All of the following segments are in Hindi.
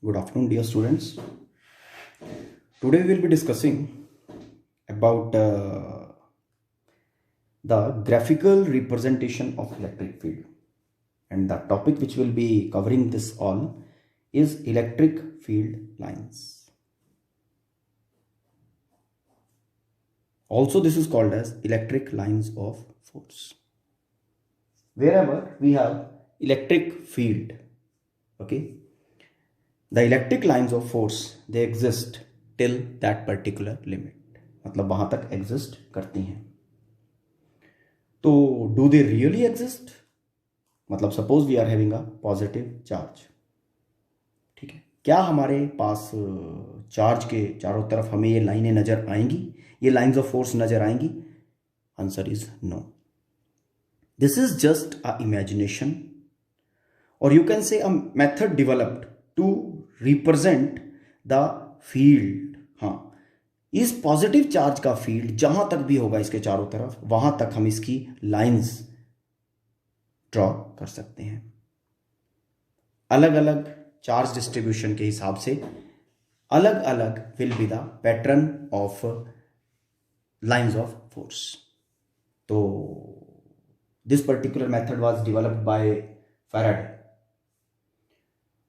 Good afternoon, dear students. Today we will be discussing about the graphical representation of electric field, and the topic which will be covering this all is electric field lines. Also, this is called as electric lines of force. Wherever we have electric field, okay, the electric lines of force they exist till that particular limit, मतलब वहां तक exist करती हैं. तो do they really exist? मतलब suppose we are having a positive charge, ठीक है, क्या हमारे पास चार्ज के चारों तरफ हमें ये लाइनें नजर आएंगी, ये लाइंस ऑफ फोर्स नजर आएंगी? Answer is no. This is just a imagination, और you can say a method developed to represent the field. हाँ, इस पॉजिटिव चार्ज का फील्ड जहां तक भी होगा इसके चारों तरफ, वहां तक हम इसकी लाइंस ड्रॉ कर सकते हैं. अलग अलग चार्ज डिस्ट्रीब्यूशन के हिसाब से अलग अलग will be the pattern of lines of force. तो this particular method was developed by Faraday,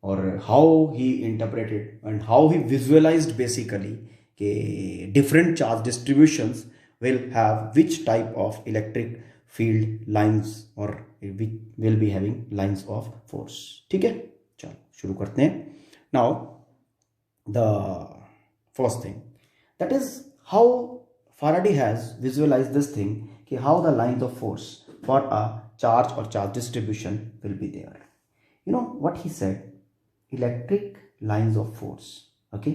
और how he interpreted and how he visualized basically कि different charge distributions will have which type of electric field lines और will be having lines of force. ठीक है, चलो शुरू करते हैं. Now the first thing that is how Faraday has visualized this thing कि how the lines of force for a charge or charge distribution will be there. You know what he said? Electric lines of force, okay,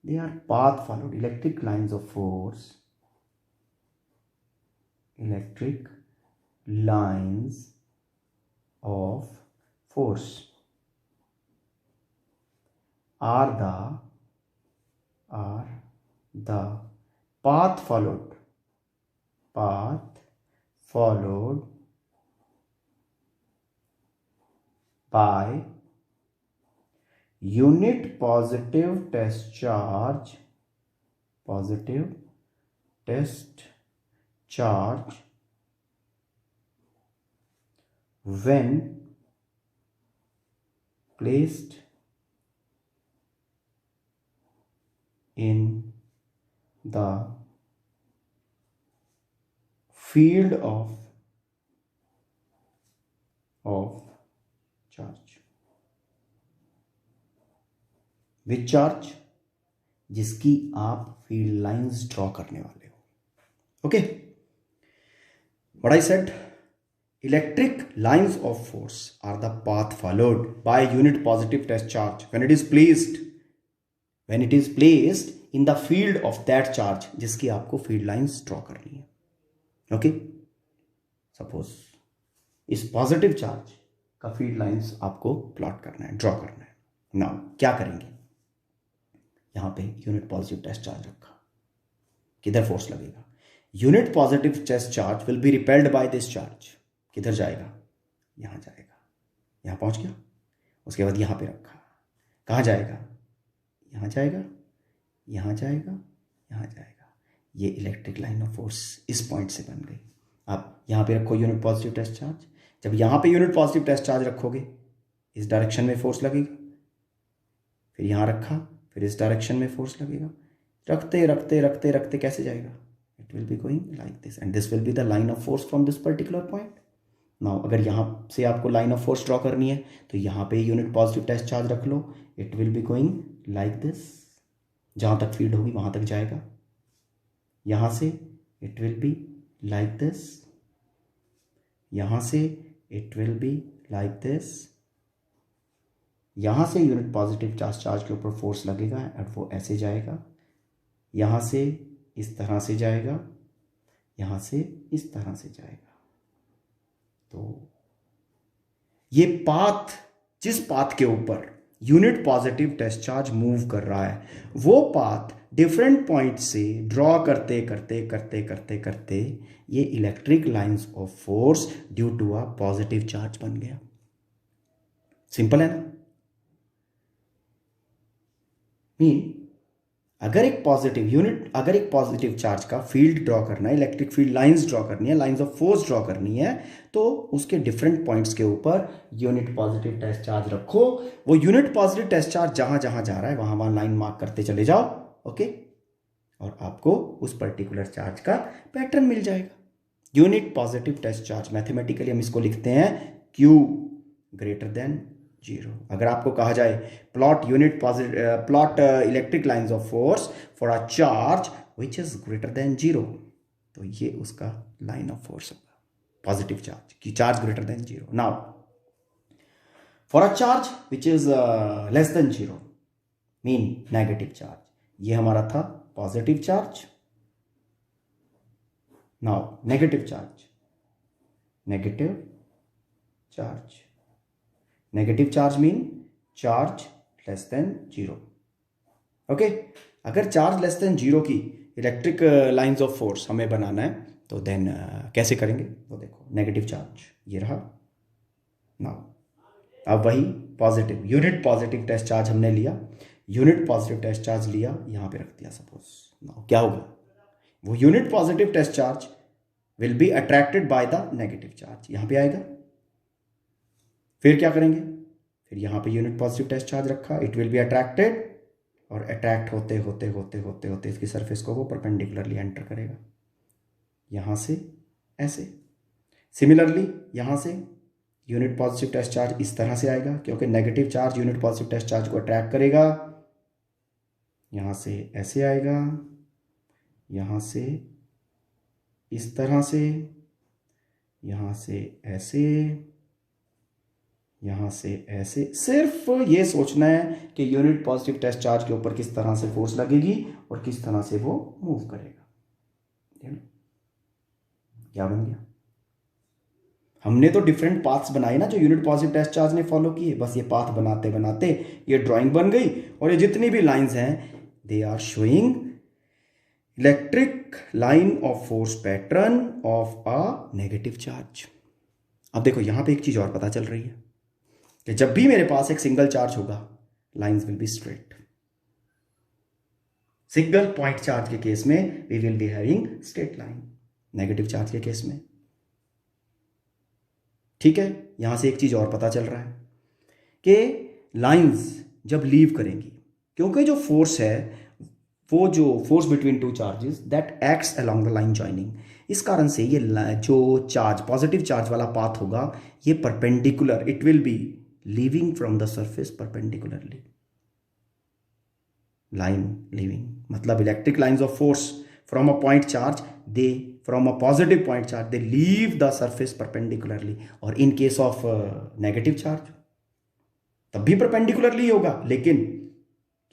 they are path followed. Electric lines of force, electric lines of force are the path followed by unit positive test charge when placed in the field of charge. Which charge? जिसकी आप फील्ड लाइंस ड्रॉ करने वाले हो. Okay, what I said, electric lines of force are the path followed by unit positive test charge when it is placed in the field of that charge, जिसकी आपको फील्ड लाइंस ड्रॉ करनी है. ओके, सपोज इस पॉजिटिव चार्ज का फील्ड लाइंस आपको प्लॉट करना है, ड्रॉ करना है. नाउ क्या करेंगे, यहां पे यूनिट पॉजिटिव टेस्ट चार्ज रखा, किधर फोर्स लगेगा? Unit positive test charge will be repelled by this charge. किधर जाएगा? यहां जाएगा. यहां पहुंच गया, उसके बाद यहां पे रखा, कहां जाएगा? यहां जाएगा, यहां जाएगा, यहां जाएगा. ये इलेक्ट्रिक लाइन ऑफ फोर्स इस पॉइंट से बन गई. आप यहां पे रखो यूनिट पॉजिटिव टेस्ट चार्ज. जब यहां पे यूनिट पॉजिटिव टेस्ट चार्ज रखोगे, इस डायरेक्शन में फोर्स लगेगा. फिर यहां रखा, फिर इस डायरेक्शन में फोर्स लगेगा. रखते रखते रखते रखते कैसे जाएगा? It will be going like this, and this will be the line of force from this particular point. Now अगर यहां से आपको लाइन ऑफ फोर्स ड्रॉ करनी है, तो यहां पे यूनिट पॉजिटिव टेस्ट चार्ज रख लो. It will be going like this. जहां तक फील्ड होगी वहां तक जाएगा. यहां से it will be like this, यहां से it will be like this. यहां से यूनिट पॉजिटिव चार्ज के ऊपर फोर्स लगेगा और वो ऐसे जाएगा. यहां से इस तरह से जाएगा, यहां से इस तरह से जाएगा. तो ये पाथ, जिस पाथ के ऊपर unit positive test charge move कर रहा है, वो पाथ डिफरेंट पॉइंट से ड्रॉ करते करते करते करते करते ये electric lines of force due to a positive charge बन गया. सिंपल है ना? मीन अगर एक पॉजिटिव चार्ज का फील्ड ड्रॉ करना है, इलेक्ट्रिक फील्ड लाइंस ड्रॉ करनी है, लाइंस ऑफ फोर्स ड्रॉ करनी है, तो उसके डिफरेंट पॉइंट्स के ऊपर यूनिट पॉजिटिव टेस्ट चार्ज रखो। वो यूनिट पॉजिटिव टेस्ट चार्ज जहां जहां जा रहा है वहां वहां लाइन मार्क करते चले जाओ। ओके, और आपको उस पर्टिकुलर चार्ज का पैटर्न मिल जाएगा। Unit positive test charge, mathematically हम इसको लिखते हैं Q ग्रेटर देन 0। अगर आपको कहा जाए plot electric lines of force for a charge which is greater than 0, तो ये उसका लाइन ऑफ फोर्स होगा, पॉजिटिव चार्ज की, charge greater than 0। Now for a charge which is less than 0 mean negative charge, ये हमारा था positive charge. Now negative charge, negative charge mean charge less than 0। Okay, अगर चार्ज लेस देन 0 की इलेक्ट्रिक लाइंस ऑफ फोर्स हमें बनाना है तो देन कैसे करेंगे, वो देखो, नेगेटिव चार्ज ये रहा। नाउ अब वही positive, unit positive test charge हमने लिया, यूनिट पॉजिटिव टेस्ट चार्ज लिया, यहां पे रख दिया सपोज। नाउ क्या होगा, वो unit positive test charge will be attracted by the negative charge, यहां पे आएगा। फिर क्या करेंगे, फिर यहां पे यूनिट पॉजिटिव टेस्ट चार्ज रखा, इट विल बी अट्रैक्टेड, और अट्रैक्ट होते होते होते होते होते इसकी सरफेस को वो परपेंडिकुलरली एंटर करेगा, यहां से ऐसे। सिमिलरली यहां से यूनिट पॉजिटिव टेस्ट चार्ज इस तरह से आएगा, क्योंकि negative charge unit positive test charge को अट्रैक्ट करेगा, यहां से ऐसे आएगा, यहां से इस तरह से, यहां से ऐसे, यहां से ऐसे। सिर्फ ये सोचना है कि यूनिट पॉजिटिव टेस्ट चार्ज के ऊपर किस तरह से फोर्स लगेगी और किस तरह से वो मूव करेगा। क्या बन गया, हमने तो डिफरेंट पाथ्स बनाए ना जो यूनिट पॉजिटिव टेस्ट चार्ज ने फॉलो किए, बस ये पाथ बनाते बनाते ये ड्राइंग बन गई, और ये जितनी भी लाइंस हैं they are showing electric line of force pattern of a negative charge. अब देखो यहां पे एक चीज और पता चल रही है कि जब भी मेरे पास एक सिंगल चार्ज होगा lines will be straight. Single point charge के केस में we will be having straight line, negative charge के केस में। ठीक है, यहां से एक चीज और पता चल रहा है कि लाइंस जब लीव करेंगी, क्योंकि जो फोर्स है वो जो force between two charges that acts along the line joining, इस कारण से ये जो चार्ज पॉजिटिव चार्ज वाला पाथ होगा ये perpendicular, it will be leaving from the surface perpendicularly. Line leaving मतलब electric lines of force from a point charge, they from a positive point charge they leave the surface perpendicularly, और in case of negative charge तब भी परपेंडिकुलरली होगा, लेकिन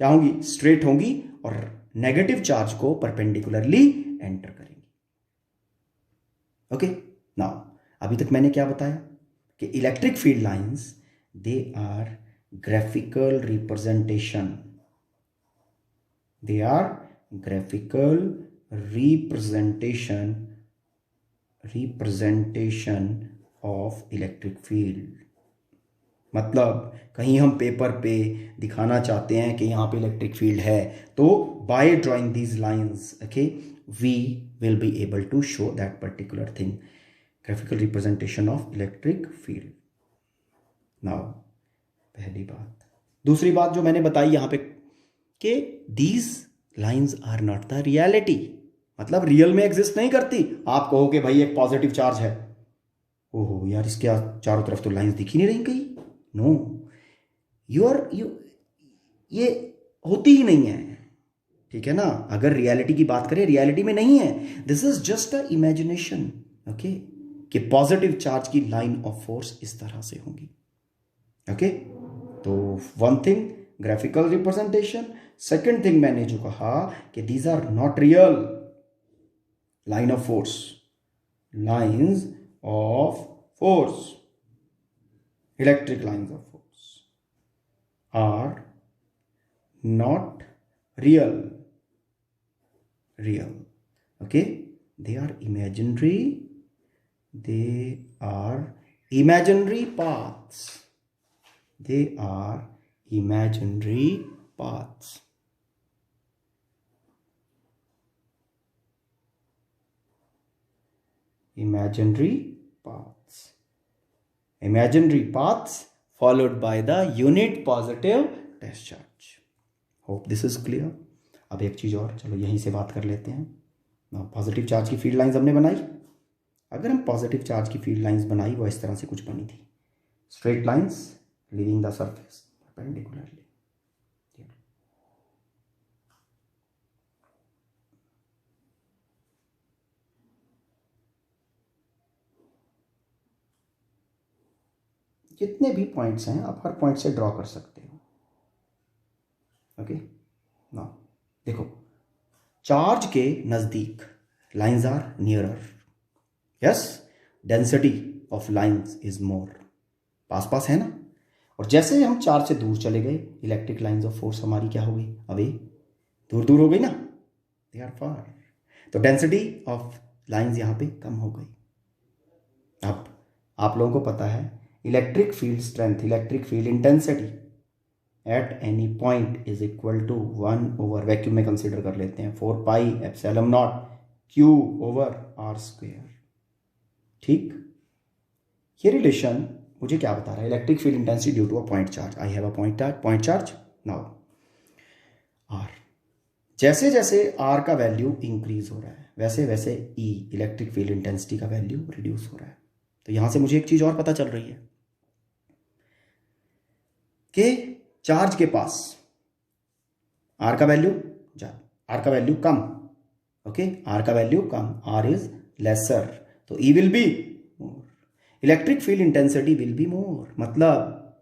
क्या होंगी, स्ट्रेट होंगी, और नेगेटिव चार्ज को परपेंडिकुलरली एंटर करेंगी। ओके, नाउ अभी तक मैंने क्या बताया कि electric field lines they are graphical representation, they are graphical representation of electric field. मतलब कहीं हम पेपर पे दिखाना चाहते हैं कि यहाँ पे इलेक्ट्रिक फील्ड है, तो by drawing these lines okay we will be able to show that particular thing, graphical representation of electric field. Now पहली बात। दूसरी बात जो मैंने बताई यहाँ पे कि these lines are not the reality, मतलब रियल में एग्जिस्ट नहीं करती। आप कहो कि भाई एक पॉजिटिव चार्ज है, ओहो यार इसके चारों तरफ तो लाइंस दिख ही नहीं रही कहीं, नो ये होती ही नहीं है। ठीक है ना, अगर रियलिटी की बात करें रियलिटी में नहीं है, this is just a imagination. Okay, कि पॉजिटिव चार्ज की लाइन ऑफ फोर्स इस तरह से होगी। ओके, तो one thing graphical representation, second thing मैंने जो कहा कि these are not real line of force, lines of force, electric lines of force are not real, okay, they are imaginary paths, they are imaginary paths, imaginary paths. Imaginary paths followed by the unit positive test charge. Hope this is clear. अब एक चीज़ और, चलो यहीं से बात कर लेते हैं ना। पॉजिटिव चार्ज की फील्ड लाइंस हमने बनाई। अगर हम पॉजिटिव चार्ज की फील्ड लाइंस बनाई, वो इस तरह से कुछ बनी थी, straight lines leaving the surface perpendicularly. जितने भी पॉइंट्स हैं आप हर पॉइंट से ड्रॉ कर सकते हो। ओके ना, देखो चार्ज के नज़दीक lines are nearer, yes, density of lines is more, पास पास है ना। और जैसे हम चार्ज से दूर चले गए, इलेक्ट्रिक लाइंस ऑफ फोर्स हमारी क्या हो गई, अवे, दूर दूर हो गई ना, दे आर फार। तो डेंसिटी ऑफ लाइंस यहाँ पे कम हो गई। अब आप लोगों को पता है electric field strength, electric field intensity at any point is equal to 1 over, vacuum में कंसीडर कर लेते हैं, 4 pi epsilon nought q over r square. ठीक, ये रिलेशन मुझे क्या बता रहा है, electric field intensity due to a point charge. I have a point charge now r. जैसे जैसे आर का वैल्यू इंक्रीज हो रहा है, वैसे वैसे ई इलेक्ट्रिक फील्ड इंटेंसिटी का वैल्यू रिड्यूस हो रहा है। तो यहां से मुझे एक चीज और पता चल रही है कि चार्ज के पास आर का वैल्यू कम, ओके, आर का वैल्यू कम, आर इज लेसर, तो E will be more, electric field intensity will be more, मतलब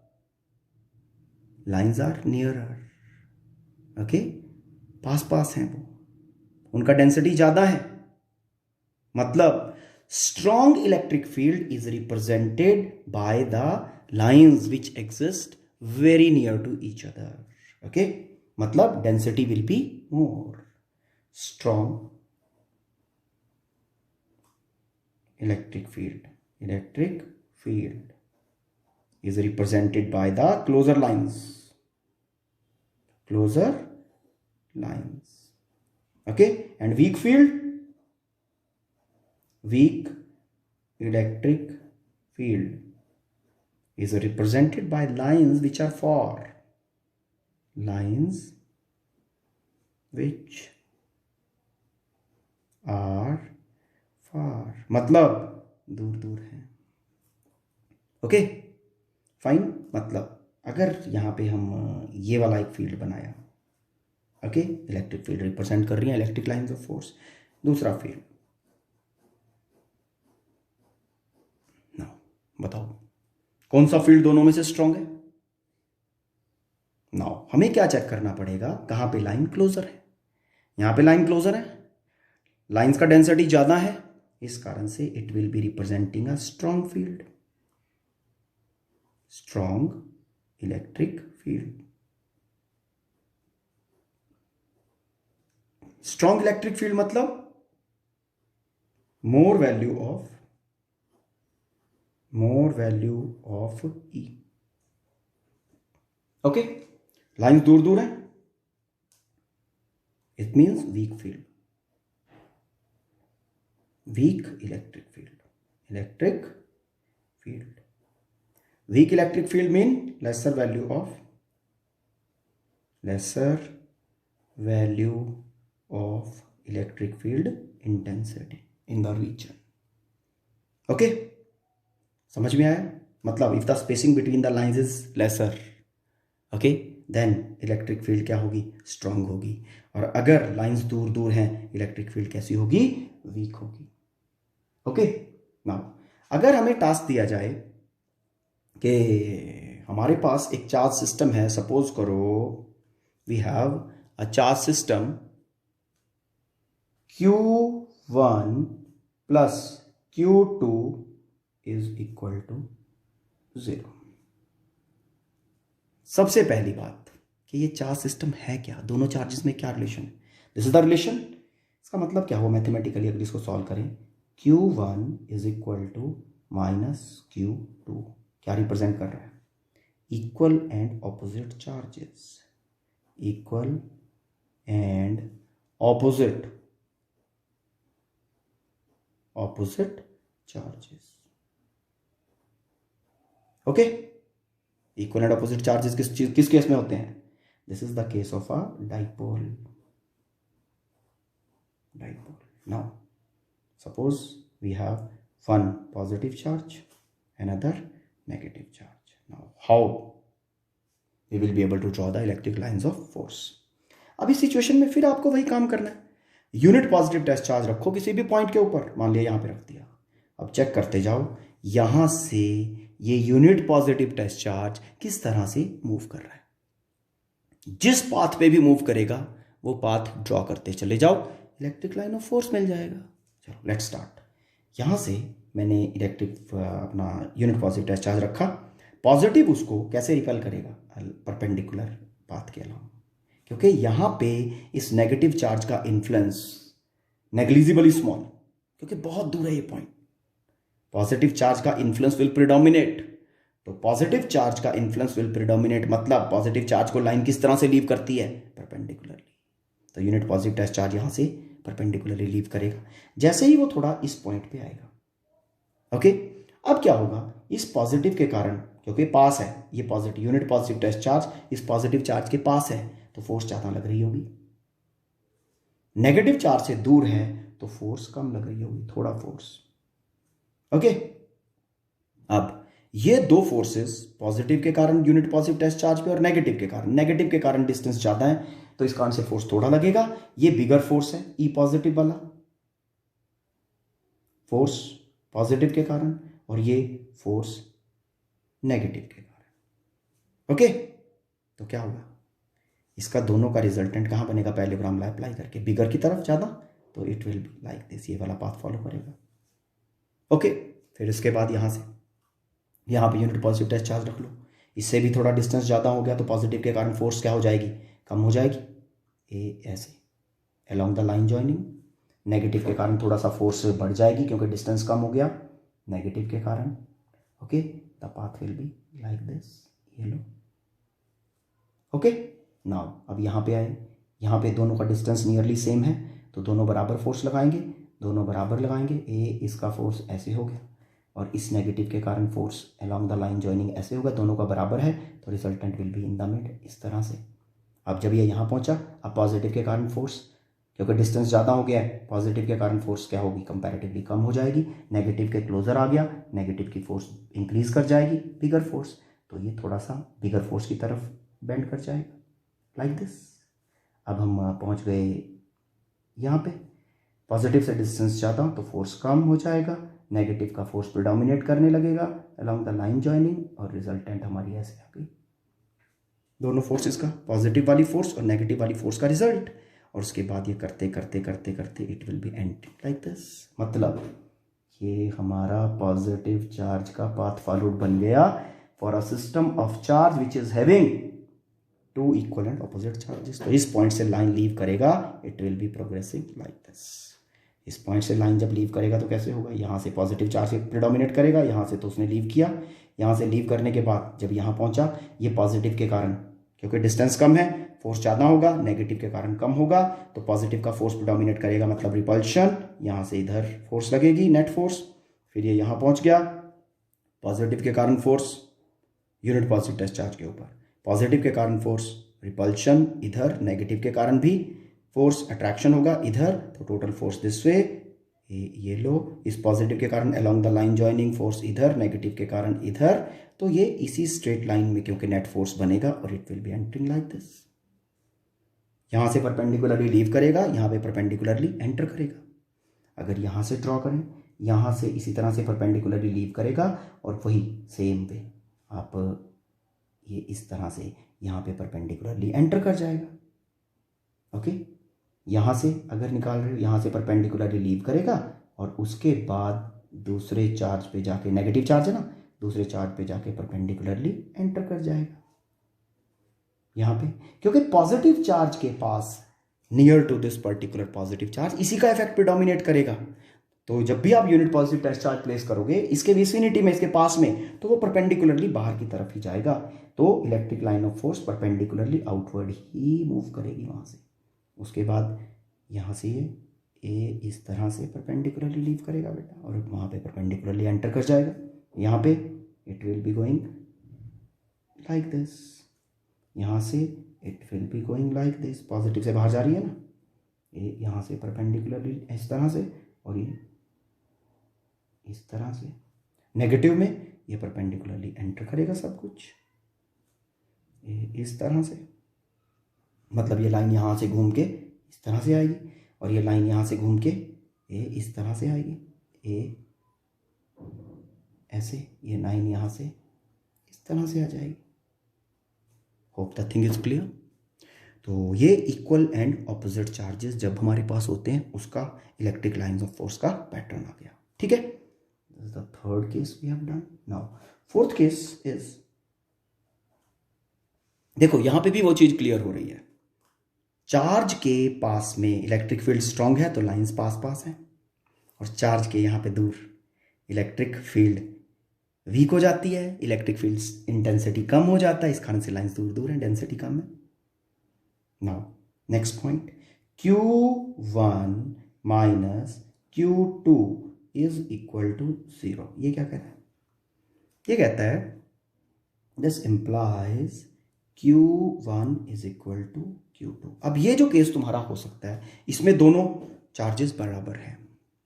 लाइंस आर नियरर, ओके, पास पास हैं वो, उनका डेंसिटी ज्यादा है, मतलब strong electric field is represented by the lines which exist very near to each other. Okay, मतलब density will be more. Strong electric field is represented by the closer lines. Okay, and weak electric field is represented by lines which are far, मतलब दूर दूर है। ओके फाइन, मतलब अगर यहां पे हम ये वाला एक फील्ड बनाया, ओके, इलेक्ट्रिक फील्ड रिप्रेजेंट कर रही है इलेक्ट्रिक लाइंस ऑफ फोर्स, दूसरा फील्ड, बताओ कौन सा फील्ड दोनों में से स्ट्रांग है। नाउ हमें क्या चेक करना पड़ेगा, कहां पे लाइन क्लोजर है। यहां पे लाइन क्लोजर है, लाइंस का डेंसिटी ज्यादा है, इस कारण से it will be representing a strong field, strong electric field. Strong electric field मतलब more value of E. Okay, line दूर दूर है, it means weak field, weak electric field mean lesser value of electric field intensity in the region. Okay, समझ में आया, मतलब if the spacing between the lines is lesser, okay, then electric field क्या होगी, स्ट्रांग होगी, और अगर लाइंस दूर दूर हैं, इलेक्ट्रिक फील्ड कैसी होगी, वीक होगी। ओके, नाउ अगर हमें टास्क दिया जाए कि हमारे पास एक चार्ज सिस्टम है, सपोज करो we have a charge system Q1 plus Q2 is equal to 0। सबसे पहली बात कि ये चार्ज सिस्टम है क्या, दोनों चार्जेस में क्या रिलेशन है, दिस इज द रिलेशन। इसका मतलब क्या हुआ मैथमेटिकली, अगर इसको सॉल्व करें, Q1 is equal to minus Q2, क्या रिप्रेजेंट कर रहा है, equal and opposite charges, equal and opposite charges. Okay, equal and opposite charges किस केस में होते हैं? This is the case of a dipole. Now suppose we have one positive charge, another negative charge. Now how we will be able to draw the electric lines of force? अब इस सिचुएशन में फिर आपको वही काम करना है. यूनिट पॉजिटिव टेस्ट चार्ज रखो किसी भी पॉइंट के ऊपर, मान लिया यहां पे रख दिया. अब चेक करते जाओ यहां से ये यूनिट पॉजिटिव टेस्ट चार्ज किस तरह से मूव कर रहा है. जिस पाथ पे भी मूव करेगा वो पाथ ड्रॉ करते चले जाओ, इलेक्ट्रिक लाइन ऑफ फोर्स मिल जाएगा. चलो लेट्स स्टार्ट. यहां से मैंने इलेक्ट्रिक अपना यूनिट पॉजिटिव टेस्ट चार्ज रखा. पॉजिटिव उसको कैसे रिपेल करेगा? परपेंडिकुलर पाथ के अलावा, क्योंकि यहां पे इस नेगेटिव चार्ज का इन्फ्लुएंस नेग्लिजिबली स्मॉल, क्योंकि बहुत दूर है ये पॉइंट. पॉजिटिव चार्ज का इन्फ्लुएंस विल प्रिडोमिनेट. तो पॉजिटिव चार्ज का इन्फ्लुएंस विल प्रिडोमिनेट मतलब पॉजिटिव चार्ज को लाइन किस तरह से लीव करती है? परपेंडिकुलरली. तो यूनिट पॉजिटिव टेस्ट चार्ज यहां से परपेंडिकुलरली लीव करेगा जैसे ही वो थोड़ा इस पॉइंट पे आएगा. ओके, अब क्या होगा? इस पॉजिटिव के कारण, क्योंकि पास है ये positive unit positive test charge इस पॉजिटिव चार्ज के पास है तो फोर्स ज्यादा लग रही होगी. नेगेटिव चार्ज से दूर है तो फोर्स कम लग रही होगी, थोड़ा फोर्स. ओके, अब ये दो फोर्सेस पॉजिटिव के कारण यूनिट पॉजिटिव टेस्ट चार्ज पे और नेगेटिव के कारण डिस्टेंस ज्यादा है तो इस कारण से फोर्स थोड़ा लगेगा. ये बिगर फोर्स है ई पॉजिटिव वाला फोर्स पॉजिटिव के कारण और ये फोर्स नेगेटिव के कारण. ओके, तो क्या होगा? इसका दोनों का रिजल्टेंट कहां बनेगा? पैरेललोग्राम अप्लाई करके बिगर की तरफ ज्यादा, तो it will be like this, ये वाला पाथ फॉलो करेगा. ओके, फिर इसके बाद यहां से यहां पे यूनिट पॉजिटिव टेस्ट चार्ज रख लो. इससे भी थोड़ा डिस्टेंस ज्यादा हो गया तो पॉजिटिव के कारण फोर्स क्या हो जाएगी? कम हो जाएगी. ए ऐसे along the line joining. Negative के कारण थोड़ा सा फोर्स बढ़ जाएगी क्योंकि डिस्टेंस कम हो गया नेगेटिव के कारण. Okay, the path will be like this, ये लो. ओके, नाउ अब यहां पे आए, यहां पे दोनों का डिस्टेंस नियरली सेम है तो दोनों बराबर फोर्स लगाएंगे. दोनों बराबर लगाएंगे. ए इसका फोर्स ऐसे हो गया और इस नेगेटिव के कारण force along the line joining ऐसे होगा. दोनों का बराबर है तो resultant will be in the mid, इस तरह से. अब जब ये यहां पहुंचा, अब पॉजिटिव के कारण फोर्स, क्योंकि डिस्टेंस ज़्यादा हो गया है, पॉजिटिव के कारण फोर्स क्या होगी? कंपैरेटिवली कम हो जाएगी. नेगेटिव के क्लोजर आ गया, नेगेटिव की फोर्स इंक्रीज कर जाएगी, बिगर फोर्स, तो ये थोड़ा सा बिगर फोर्स की तरफ बेंड कर जाएगा लाइक दिस. अब हम पहुंच गए यहाँ पे. पॉजिटिव से डिस्टेंस ज़्यादा तो फोर्स कम हो जाएगा, नेगेटिव का फोर्स प्रिडोमिनेट करने लगेगा अलोंग द लाइन जॉइनिंग और रिजल्टेंट हमारी ऐसे आ गई. दोनों फोर्सेस का, पॉजिटिव वाली फोर्स और नेगेटिव वाली फोर्स का रिजल्ट. और उसके बाद ये करते करते करते करते it will be end like this. मतलब ये हमारा पॉजिटिव चार्ज का पाथ फॉलोड बन गया for a system of charge which is having two equal and opposite charges. तो इस पॉइंट से लाइन लीव करेगा, it will be progressing like this. इस पॉइंट से लाइन जब लीव करेगा तो कैसे होगा? यहाँ से पॉजिटिव चार्ज प्रिडोमिनेट करेगा, यहाँ से तो उसने लीव किया. यहाँ से लीव करने के बाद जब यहाँ पहुँचा, ये पॉजिटिव के कारण, क्योंकि डिस्टेंस कम है, फोर्स ज़्यादा होगा, नेगेटिव के कारण कम होगा, तो पॉजिटिव का फोर्स प्रिडोमिनेट करेगा मतलब रिपल्शन. यहाँ से इधर फोर्स लगेगी, नेट फोर्स. फिर ये यहाँ पहुँच गया, पॉजिटिव के कारण force unit positive test charge के ऊपर, पॉजिटिव के कारण फोर्स रिपल्शन इधर, नेगेटिव के कारण भी फोर्स अट्रैक्शन होगा इधर, तो टोटल फोर्स दिस वे. ये लो, इस पॉजिटिव के कारण along the line joining force इधर, नेगेटिव के कारण इधर, तो ये इसी स्ट्रेट लाइन में क्योंकि नेट फोर्स बनेगा और it will B entering like this. यहां से परपेंडिकुलरली लीव करेगा, यहां पे परपेंडिकुलरली एंटर करेगा. अगर यहां से ड्रॉ करें, यहां से इसी तरह से परपेंडिकुलरली लीव करेगा और वही सेम वे आप ये इस तरह से यहां पे परपेंडिकुलरली एंटर कर जाएगा. ओके, यहां से अगर निकाल रहे हो, यहां से परपेंडिकुलरली लीव करेगा और उसके बाद दूसरे चार्ज पे जाके, नेगेटिव चार्ज है ना, दूसरे चार्ज पे जाके परपेंडिकुलरली एंटर कर जाएगा यहां पे, क्योंकि पॉजिटिव चार्ज के पास near to this particular positive charge इसी का इफेक्ट प्रिडोमिनेट करेगा. तो जब भी आप unit positive test charge place करोगे इसके विसिनिटी में, इसके पास में, तो वो परपेंडिकुलरली बाहर की तरफ ही जाएगा. तो electric line of force perpendicularly outward he move करेगी वहां से. उसके बाद यहाँ से ये ए इस तरह से परपेंडिकुलरली लीव करेगा बेटा, और वहाँ पे परपेंडिकुलरली एंटर कर जाएगा। यहाँ पे it will be going like this, यहाँ से it will be going like this, positive से बाहर जा रही है ना, ए यहाँ से परपेंडिकुलरली इस तरह से, और ये इस तरह से। नेगेटिव में ये परपेंडिकुलरली एंटर करेगा सब कुछ, ये इस तरह से, मतलब ये लाइन यहाँ से घूम के इस तरह से आएगी, और ये लाइन यहाँ से घूम के ये इस तरह से आएगी, ये ऐसे, ये लाइन यहाँ से इस तरह से आ जाएगी। Hope the thing is clear. तो ये इक्वल एंड ऑपोजिट चार्जेस जब हमारे पास होते हैं उसका इलेक्ट्रिक लाइंस ऑफ फोर्स का पैटर्न आ गया। ठीक है, this is the third case we have done. Now fourth case is, देखो यहां पे भी वो चीज क्लियर हो रही है, चार्ज के पास में इलेक्ट्रिक फील्ड स्ट्रांग है तो लाइंस पास पास हैं, और चार्ज के यहाँ पे दूर इलेक्ट्रिक फील्ड वीक हो जाती है, इलेक्ट्रिक फील्ड इंटेंसिटी कम हो जाता है, इस कारण से लाइंस दूर दूर हैं, डेंसिटी कम है। Now next point, Q1 minus Q2 is equal to 0। ये क्या कहता है? ये कहता है this implies Q1 is equal to Q2। अब ये जो केस तुम्हारा हो सकता है, इसमें दोनों चार्जेस बराबर हैं,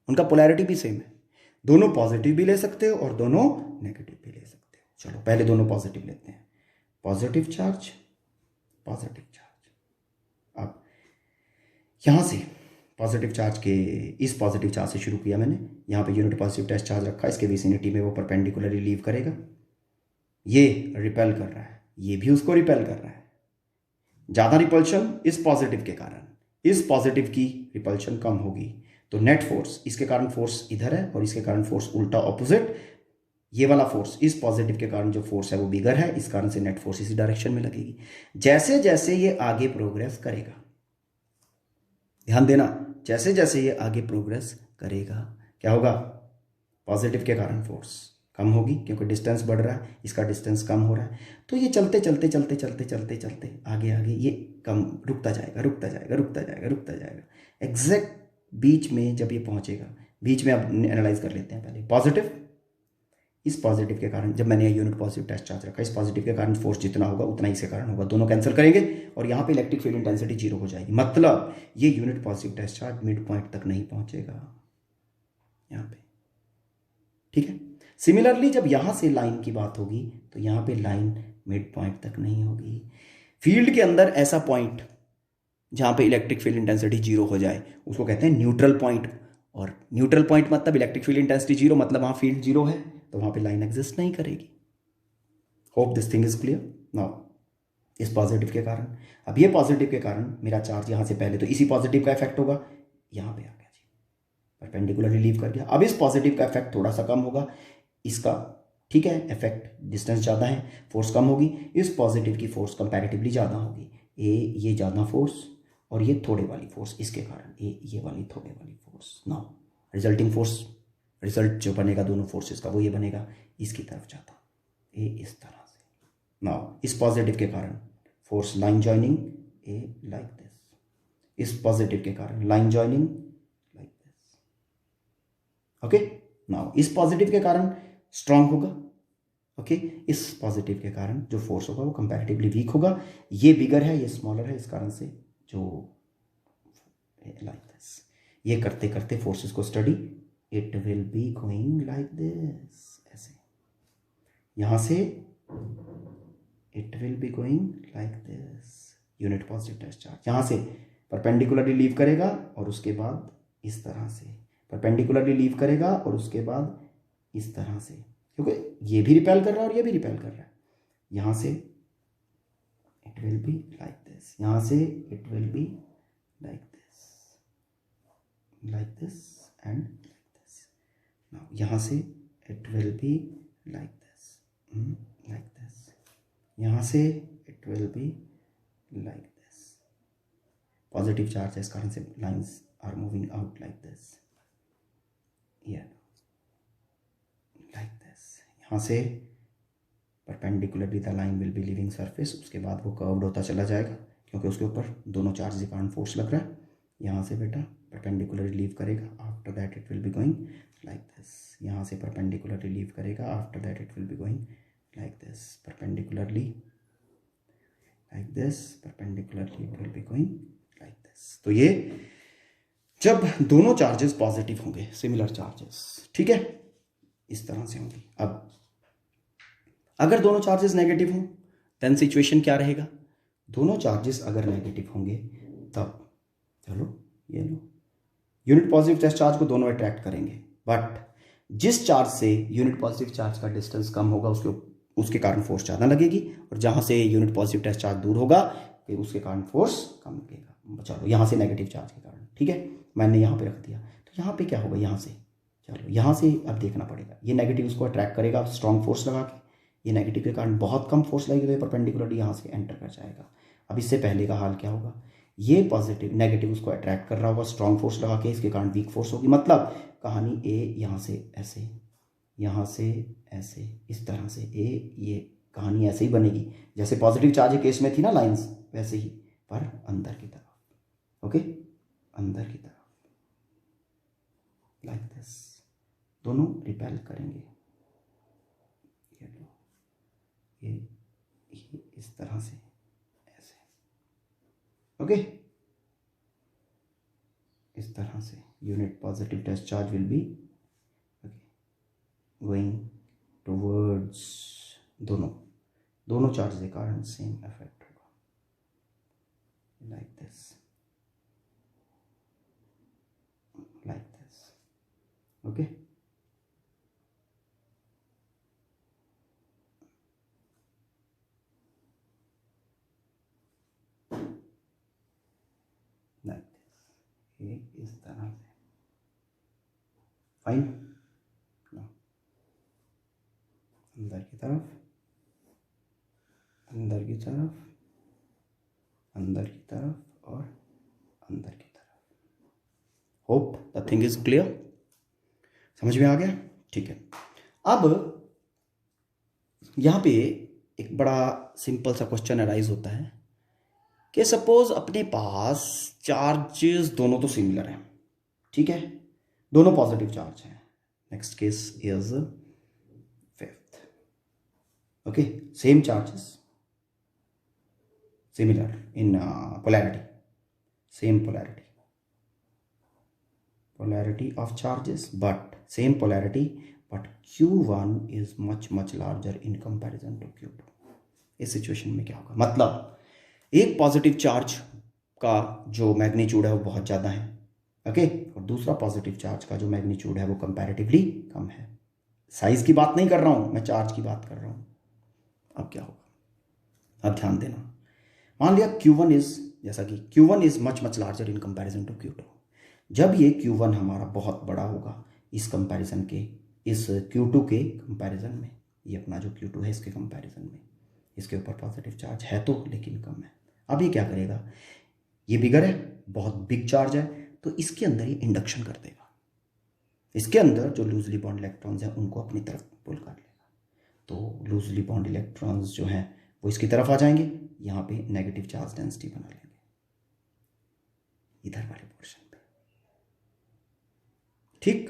उनका पोलैरिटी भी सेम है, दोनों पॉजिटिव भी ले सकते हो और दोनों नेगेटिव भी ले सकते हो। चलो पहले दोनों पॉजिटिव लेते हैं, पॉजिटिव चार्ज पॉजिटिव चार्ज। अब यहां से पॉजिटिव चार्ज के, इस पॉजिटिव चार्ज से शुरू किया मैंने, यहाँ पे यूनिट पॉजिटिव टेस्ट चार्ज रखा, इसके विसिनिटी में वो परपेंडिकुलरली लीव करेगा, ये रिपेल कर रहा है, ये भी उसको रिपेल कर रहा है, ज़्यादा रिपल्शन इस पॉजिटिव के कारण, इस पॉजिटिव की रिपल्शन कम होगी, तो नेट फोर्स, इसके कारण फोर्स इधर है और इसके कारण फोर्स उल्टा ऑपोजिट, ये वाला फोर्स इस पॉजिटिव के कारण जो फोर्स है वो बिगर है, इस कारण से नेट फोर्स इसी डायरेक्शन में लगेगी। जैसे जैसे ये आगे प्रोग्रेस करेगा, ध्यान देना, जैसे जैसे ये आगे प्रोग्रेस करेगा क्या होगा, पॉजिटिव के कारण फोर्स कम होगी क्योंकि डिस्टेंस बढ़ रहा है, इसका डिस्टेंस कम हो रहा है, तो ये चलते चलते चलते चलते चलते चलते आगे आगे ये कम, रुकता जाएगा रुकता जाएगा रुकता जाएगा रुकता जाएगा, एग्जैक्ट बीच में जब ये पहुंचेगा, बीच में अब एनालाइज कर लेते हैं पहले पॉजिटिव, इस पॉजिटिव के कारण, जब मैंने यूनिट पॉजिटिव टेस्ट चार्ज रखा, इस पॉजिटिव के कारण फोर्स जितना होगा उतना इसके कारण होगा, दोनों कैंसिल करेंगे और यहाँ पे इलेक्ट्रिक फील्ड इंटेंसिटी 0 हो जाएगी, मतलब ये unit positive test charge mid point तक नहीं पहुंचेगा यहाँ पे। ठीक है, सिमिलरली जब यहाँ से लाइन की बात होगी तो यहाँ पे लाइन मिड पॉइंट तक नहीं होगी। फील्ड के अंदर ऐसा पॉइंट जहाँ पे इलेक्ट्रिक फील्ड इंटेंसिटी 0 हो जाए उसको कहते हैं न्यूट्रल पॉइंट, और न्यूट्रल पॉइंट मतलब इलेक्ट्रिक फील्ड इंटेंसिटी 0, मतलब वहाँ फील्ड 0 है तो वहाँ पे लाइन एग्जिस्ट नहीं करेगी। Hope this thing is clear. Now इस पॉजिटिव के कारण, अब ये पॉजिटिव के कारण मेरा चार्ज यहाँ से पहले तो इसी पॉजिटिव का इफेक्ट होगा, यहाँ पे आ गया जी, परपेंडिकुलरली लीव कर गया। अब इस पॉजिटिव का इफेक्ट थोड़ा सा कम होगा, इसका ठीक है इफेक्ट, डिस्टेंस ज़्यादा है, फोर्स कम होगी, इस पॉजिटिव की फोर्स कंपैरेटिवली ज़्यादा होगी, ये ज़्यादा फोर्स और ये थोड़े वाली फोर्स, इसके कारण ये वाली थोड़े वाली force. Now resulting force, result जो बनेगा दोनों फोर्सेस का वो ये बनेगा, इसकी तरफ जाता ए इस तरह से। नाउ इस पॉजिटिव के कारण force line joining A like this, इस पॉजिटिव के कारण line joining like this. Okay, now इस पॉजिटिव के कारण स्ट्रांग होगा, ओके इस पॉजिटिव के कारण जो फोर्स होगा वो कंपैरेटिवली वीक होगा, ये बिगर है ये स्मॉलर है, इस कारण से जो लाइक दिस, ये करते करते फोर्सेस को study, it will be going like this, ऐसे यहां से it will be going like this, unit positive test charge यहां से परपेंडिकुलरली लीव करेगा और उसके बाद इस तरह से परपेंडिकुलरली लीव करेगा और उसके बाद इस तरह से, क्योंकि ये भी रिपेल कर रहा है और ये भी रिपेल कर रहा है, यहां से it will be like this, यहां से it will be like this and like this. Now यहां से it will be like this, यहां से it will be like this, positive charge है इस कारण से lines are moving out like this, like this, यहाँ से perpendicularly the line will be leaving surface, उसके बाद वो कर्व्ड होता चला जाएगा क्योंकि उसके ऊपर दोनों चार्ज के कारण फोर्स लग रहा है, यहाँ से बेटा परपेंडिकुलरली लीव करेगा, after that it will be going like this. यहाँ से परपेंडिकुलरली लीव करेगा, after that it will be going like this, perpendicularly like this, perpendicularly it will be going like this. तो ये जब दोनों चार्जेस पॉजिटिव होंगे, सिमिलर चार्जेस, ठीक है, इस तरह से होंगी। अब अगर दोनों चार्जेस नेगेटिव हों देन सिचुएशन क्या रहेगा? दोनों चार्जेस अगर नेगेटिव होंगे तब चलो ये लो, यूनिट पॉजिटिव टेस्ट चार्ज को दोनों अट्रैक्ट करेंगे, बट जिस चार्ज से यूनिट पॉजिटिव चार्ज का डिस्टेंस कम होगा उसके कारण फोर्स ज़्यादा लगेगी, और जहाँ से यूनिट पॉजिटिव टेस्ट चार्ज दूर होगा फिर उसके कारण फोर्स कम लगेगा। चलो यहाँ से नेगेटिव चार्ज के कारण, ठीक है, मैंने यहाँ पे रख दिया, तो यहाँ पे क्या होगा? यहाँ से चलो यहाँ से अब देखना पड़ेगा, ये नेगेटिव उसको अट्रैक्ट करेगा स्ट्रॉन्ग फोर्स लगा के, ये नेगेटिव के कारण बहुत कम फोर्स लगेगी तो ये परपेंडिकुलरली यहाँ से एंटर कर जाएगा। अब इससे पहले का हाल क्या होगा? ये पॉजिटिव नेगेटिव उसको अट्रैक्ट कर रहा होगा स्ट्रॉन्ग फोर्स लगा के, इसके कारण वीक फोर्स होगी। मतलब कहानी ए यहाँ से ऐसे, यहाँ से ऐसे, इस तरह से ए, ये कहानी ऐसे ही बनेगी जैसे पॉजिटिव चार्ज के केस में थी ना लाइंस, वैसे ही, पर अंदर की तरफ। ओके, अंदर की तरफ लाइक दिस, दोनों रिपेल करेंगे। ये लो, ये इस तरह से ऐसे, ओके, इस तरह से unit positive test charge will be going towards दोनों चार्ज के कारण सेम इफेक्ट होगा, like this, like this, okay. Like this, ये इस तरह से, फाइन। अंदर की तरफ, अंदर की तरफ, अंदर की तरफ और अंदर की तरफ। Hope the thing is clear, समझ में आ गया? ठीक है। अब यहाँ पे एक बड़ा सिंपल सा क्वेश्चन अराइज होता है कि सपोज अपने पास चार्जेस दोनों तो सिमिलर हैं, ठीक है, दोनों पॉजिटिव चार्ज हैं। Next case is fifth, okay, same charges, similar in polarity, same polarity of charges, but same polarity, but Q1 is much larger in comparison to Q2। इस सिचुएशन में क्या होगा? मतलब एक पॉजिटिव चार्ज का जो मैग्नीट्यूड है वो बहुत ज़्यादा है, ओके, और दूसरा पॉजिटिव चार्ज का जो मैग्नीट्यूड है वो कंपैरेटिवली कम है। साइज की बात नहीं कर रहा हूँ मैं, चार्ज की बात कर रहा हूँ। अब क्या होगा? अब ध्यान देना, मान लिया Q1 इज, जैसा कि Q1 is much larger in comparison to Q2। जब ये Q1 हमारा बहुत बड़ा होगा इस कंपैरिजन के, इस Q2 के कंपैरिजन में, ये अपना जो Q2 है इसके कंपैरिजन में, इसके ऊपर पॉजिटिव चार्ज है तो लेकिन कम है। अब ये क्या करेगा? ये बिगर है, बहुत बिग चार्ज है, तो इसके अंदर ये इंडक्शन कर देगा, इसके अंदर जो लूजली बॉन्ड इलेक्ट्रॉन्स हैं उनको अपनी तरफ पुल कर लेगा। तो लूजली बॉन्ड इलेक्ट्रॉन्स जो हैं वो इसकी तरफ आ जाएंगे, यहाँ पे नेगेटिव चार्ज डेंसिटी बना लेंगे इधर वाले पोर्शन पे, ठीक।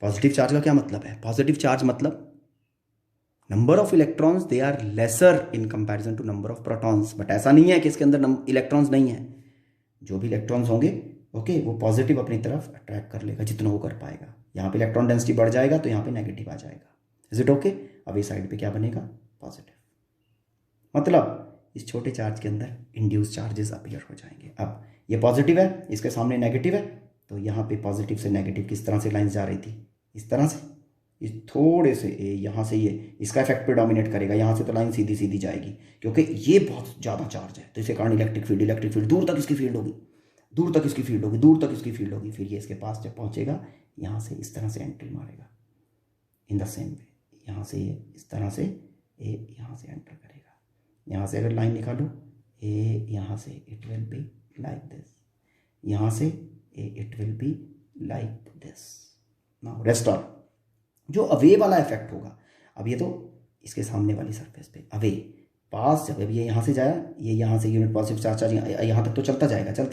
पॉजिटिव चार्ज का क्या मतलब है? पॉजिटिव चार्ज मतलब number of electrons they are lesser in comparison to number of protons, but ऐसा नहीं है कि इसके अंदर इलेक्ट्रॉन्स नहीं है। जो भी इलेक्ट्रॉन्स होंगे, ओके, वो पॉजिटिव अपनी तरफ अट्रैक्ट कर लेगा जितना वो कर पाएगा। यहाँ पे इलेक्ट्रॉन डेंसिटी बढ़ जाएगा तो यहाँ पे नेगेटिव आ जाएगा। Is it okay? अब ये साइड पे क्या बनेगा? पॉजिटिव। मतलब इस छोटे चार्ज के अंदर इंड्यूस चार्जेस अपीयर हो जाएंगे। अब ये पॉजिटिव है, इसके सामने नेगेटिव है, तो यहाँ पे पॉजिटिव से नेगेटिव किस तरह से लाइंस जा रही थी? इस तरह से, इस थोड़े से यहाँ से ये इसका इफेक्ट पे डोमिनेट करेगा, यहाँ से तो लाइन सीधी सीधी जाएगी क्योंकि ये बहुत ज़्यादा चार्ज है, तो इसके कारण इलेक्ट्रिक फील्ड दूर तक इसकी फील्ड होगी, दूर तक इसकी फील्ड होगी, दूर तक इसकी फील्ड होगी। फिर ये इसके पास जब पहुँचेगा यहाँ से इस तरह से एंट्री मारेगा, इन द सेम वे यहाँ से ये इस तरह से ए यहाँ से एंटर करेगा। यहाँ से अगर लाइन निकालो, ए यहाँ से it will be like this, यहाँ से ए it will be like this. Now rest all जो अवे वाला इफेक्ट होगा, अब ये तो इसके सामने वाली सरफेस पे अवे पास, जब ये यहाँ से जाया, ये यहाँ से यूनिट पॉजिटिव चार्ज यहाँ तक तो चलता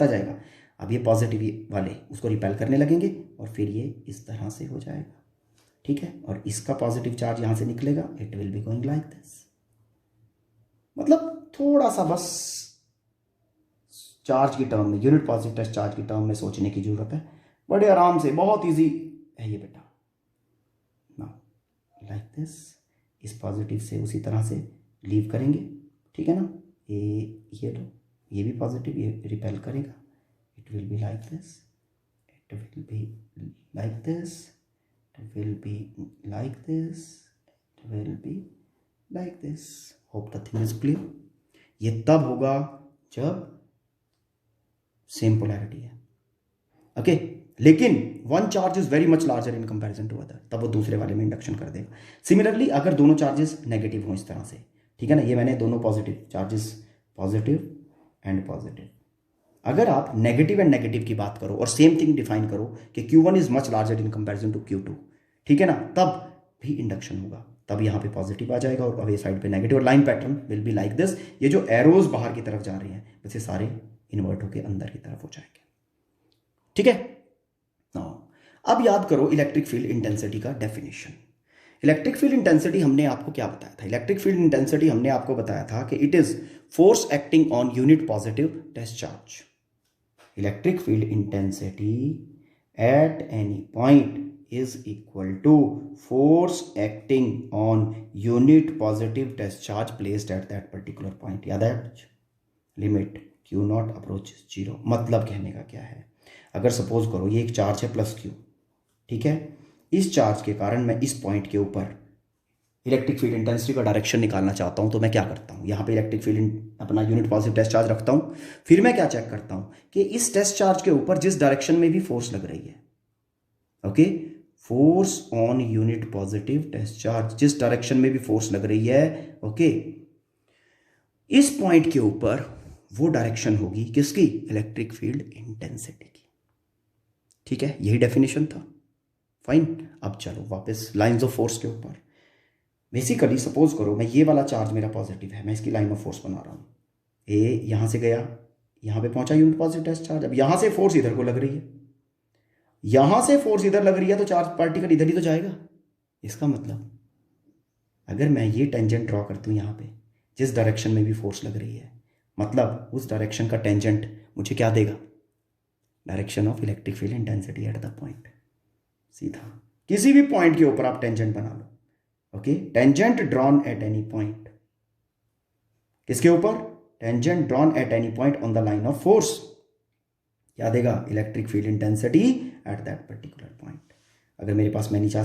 जाएगा, अब ये पॉजिटिव वाले उसको रिपेल करने लगेंगे और फिर ये इस तरह से हो जाएगा, ठीक है। और इसका पॉजिटिव चार्ज यहाँ से निकलेगा, it will be going like this. मतलब थोड़ा सा बस चार्ज की टर्म में, यूनिट पॉजिटिव टेस्ट चार्ज की टर्म में सोचने की जरूरत है। बड़े आराम से, बहुत इजी है ये बेटा। नाउ लाइक दिस, इस पॉजिटिव से उसी तरह से लीव करेंगे, ठीक है ना। ये लो, ये भी पॉजिटिव, ये रिपेल करेगा, it will be like this, it will be like this, it will be like this, it will be like this. Hope the thing is clear. ये तब होगा जब सेम पोलैरिटी है, ओके। लेकिन one charge is very much larger in comparison to other, तब वो दूसरे वाले में इंडक्शन कर देगा। सिमिलरली अगर दोनों चार्जेस नेगेटिव हों इस तरह से, ठीक है ना, ये मैंने दोनों positive charges, positive and positive, अगर आप नेगेटिव एंड नेगेटिव की बात करो और सेम थिंग डिफाइन करो कि Q1 is much larger in comparison to Q2, ठीक है ना, तब भी इंडक्शन होगा। तब यहाँ पे पॉजिटिव आ जाएगा और अवे साइड पे नेगेटिव, और line pattern will be like this. ये जो एरोज बाहर की तरफ जा रहे हैं वैसे सारे इन्वर्ट होकर अंदर की तरफ हो जाएंगे, ठीक है। अब याद करो इलेक्ट्रिक फील्ड इंटेंसिटी का डेफिनेशन। इलेक्ट्रिक फील्ड इंटेंसिटी हमने आपको क्या बताया था? इलेक्ट्रिक फील्ड इंटेंसिटी हमने आपको बताया था कि it is force acting on unit positive test charge. Electric field intensity at any point is equal to force acting on unit positive test charge placed at that particular point. याद है? Limit Q0 approaches 0। मतलब कहने का क्या है, अगर सपोज करो ये एक चार्ज है प्लस Q, ठीक है, इस चार्ज के कारण मैं इस पॉइंट के ऊपर इलेक्ट्रिक फील्ड इंटेंसिटी का डायरेक्शन निकालना चाहता हूं, तो मैं क्या करता हूं, यहाँ पे इलेक्ट्रिक फील्ड अपना यूनिट पॉजिटिव टेस्ट चार्ज रखता हूं, फिर मैं क्या चेक करता हूं कि इस टेस्ट चार्ज के ऊपर जिस डायरेक्शन में भी फोर्स लग रही है, okay, force on unit positive test charge, जिस डायरेक्शन में भी फोर्स लग रही है, ओके, इस पॉइंट के ऊपर वो डायरेक्शन होगी किसकी? इलेक्ट्रिक फील्ड इंटेंसिटी की, ठीक है। यही डेफिनेशन था, फाइन। अब चलो वापस लाइंस ऑफ फोर्स के ऊपर। बेसिकली सपोज करो मैं ये वाला चार्ज मेरा पॉजिटिव है, मैं इसकी लाइन ऑफ फोर्स बना रहा हूं। ए यहां से गया, यहां पे पहुंचा यूनिट पॉजिटिव टेस्ट चार्ज। अब यहां से फोर्स इधर को लग रही है, यहां से फोर्स इधर लग रही है, तो चार्ज पार्टिकल इधर ही तो जाएगा। इसका मतलब अगर मैं ये टेंजेंट ड्रॉ करती हूं यहां पे, जिस डायरेक्शन में भी फोर्स लग रही है, मतलब उस डायरेक्शन का टेंजेंट मुझे क्या देगा? Direction of electric field intensity at the point. सीधा किसी भी पॉइंट के ऊपर आप टेंजेंट बना लो, okay. Tangent drawn at any point, किसके ऊपर? Tangent drawn at any point on the line of force, क्या देगा? Electric field intensity at that particular point. अगर मेरे पास मैं नीचे